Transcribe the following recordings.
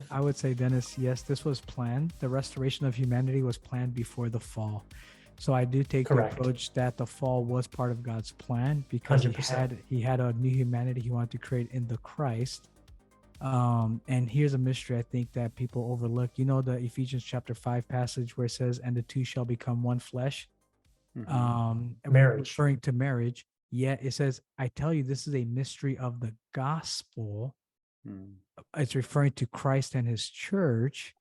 I would say, Dennis, yes, this was planned. The restoration of humanity was planned before the fall. So I do take Correct. the approach that the fall was part of God's plan, because 100%. he had a new humanity he wanted to create in the Christ. And here's a mystery I think that people overlook. You know, the Ephesians chapter 5 passage where it says, and the two shall become one flesh. Marriage. Referring to marriage. Yet it says, I tell you, this is a mystery of the gospel. It's referring to Christ and his church.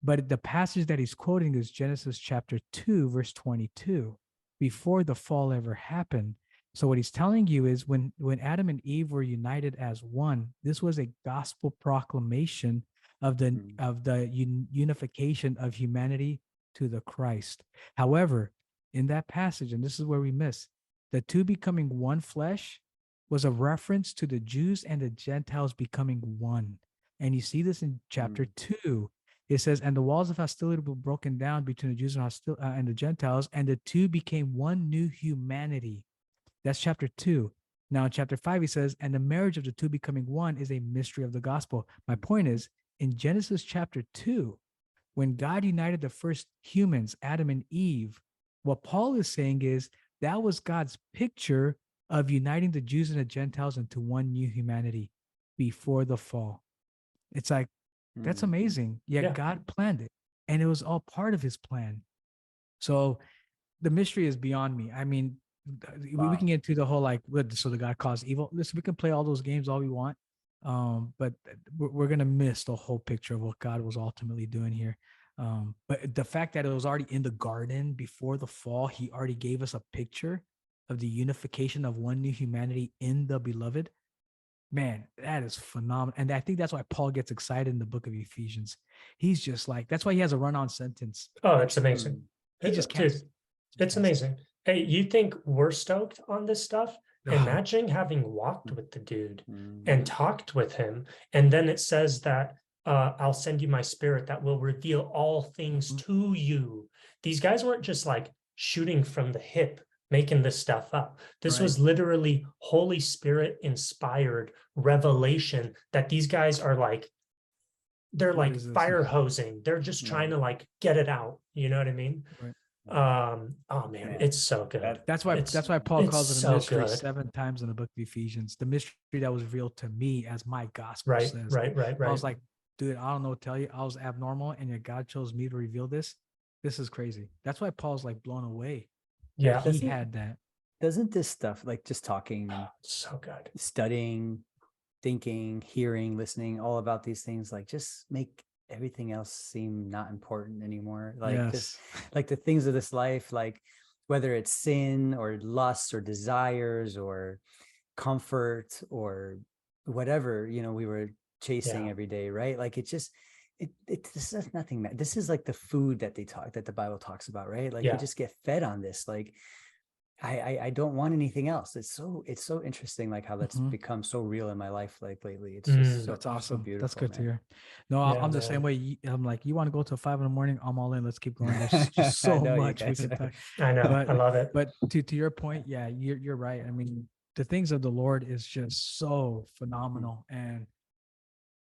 But the passage that he's quoting is Genesis chapter 2, verse 22, before the fall ever happened. So what he's telling you is when Adam and Eve were united as one, this was a gospel proclamation of the unification of humanity to the Christ. However, in that passage, and this is where we miss, the two becoming one flesh was a reference to the Jews and the Gentiles becoming one. And you see this in chapter 2. It says, and the walls of hostility were broken down between the Jews and the Gentiles, and the two became one new humanity. That's chapter 2. Now in chapter 5, he says, and the marriage of the two becoming one is a mystery of the gospel. My point is, in Genesis chapter 2, when God united the first humans, Adam and Eve, what Paul is saying is that was God's picture of uniting the Jews and the Gentiles into one new humanity before the fall. It's like, that's amazing. Yet God planned it, and it was all part of his plan. So the mystery is beyond me. I mean, we can get into the whole, like, so the God caused evil. Listen, we can play all those games all we want, but we're going to miss the whole picture of what God was ultimately doing here. But the fact that it was already in the garden before the fall, he already gave us a picture of the unification of one new humanity in the beloved. Man, that is phenomenal. And I think that's why Paul gets excited in the book of Ephesians. He's just like, that's why he has a run-on sentence. Oh, it's amazing. He just can't. Dude, it's amazing. Hey, you think we're stoked on this stuff? Imagine having walked with the dude and talked with him. And then it says that I'll send you my spirit that will reveal all things to you. These guys weren't just like shooting from the hip, making this stuff up. This was literally Holy Spirit inspired revelation that these guys are like, they're like fire hosing. They're just trying to like get it out. You know what I mean? Right. Oh man, it's so good. That's why Paul calls it a mystery good. 7 times in the book of Ephesians. The mystery that was revealed to me as my gospel Right, says. right. I was like, dude, I don't know what to tell you. I was abnormal, and yet God chose me to reveal this. This is crazy. That's why Paul's like blown away. Yeah, he had that. Doesn't this stuff, like just talking, so good, studying, thinking, hearing, listening, all about these things, like just make everything else seem not important anymore? Like just like the things of this life, like whether it's sin or lust or desires or comfort or whatever, you know, we were chasing every day, right? Like it just, this is nothing. This is like the food that the Bible talks about, right? Like we just get fed on this. Like I don't want anything else. It's so interesting, like how that's become so real in my life, like lately. It's just that's awesome. So beautiful. That's good to hear. No, I'm the same way. I'm like, you want to go to 5 a.m? I'm all in. Let's keep going. There's just so much we can talk. I know. I love it. But to your point, you're right. I mean, the things of the Lord is just so phenomenal, and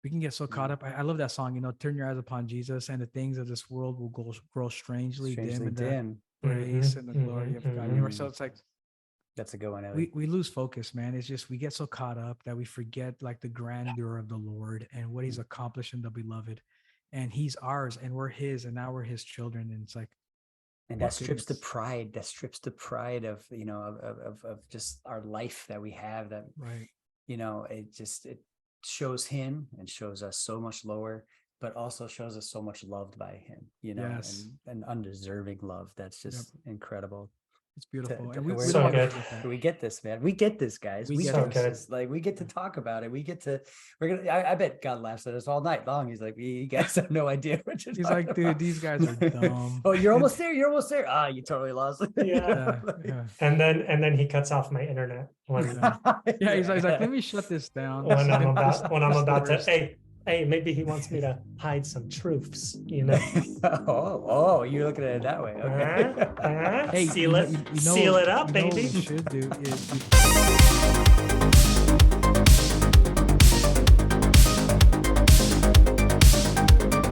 we can get so caught up. I love that song, you know, turn your eyes upon Jesus, and the things of this world will grow strangely dim in the grace and the glory of God. So it's like, that's a good one. We lose focus, man. It's just, we get so caught up that we forget like the grandeur of the Lord and what he's accomplished in the beloved, and he's ours and we're his, and now we're his children. And it's like, and that strips the pride of, you know, of just our life that we have, that, you know, it shows him and shows us so much lower, but also shows us so much loved by him, you know, and undeserving love. That's just incredible. It's beautiful. And we're so good. We get this, man. We get this, guys. We get this. Like, we get to talk about it. I bet God laughs at us all night long. He's like, you guys have no idea what you're talking about. Dude, these guys are dumb. Oh, you're almost there. Ah, you totally lost it. Yeah. And then he cuts off my internet when he's like, let me shut this down. When I'm about to, hey, Hey, maybe he wants me to hide some truths, you know. Oh, you're looking at it that way. Okay. Hey, Seal it up, you know baby. what we should do is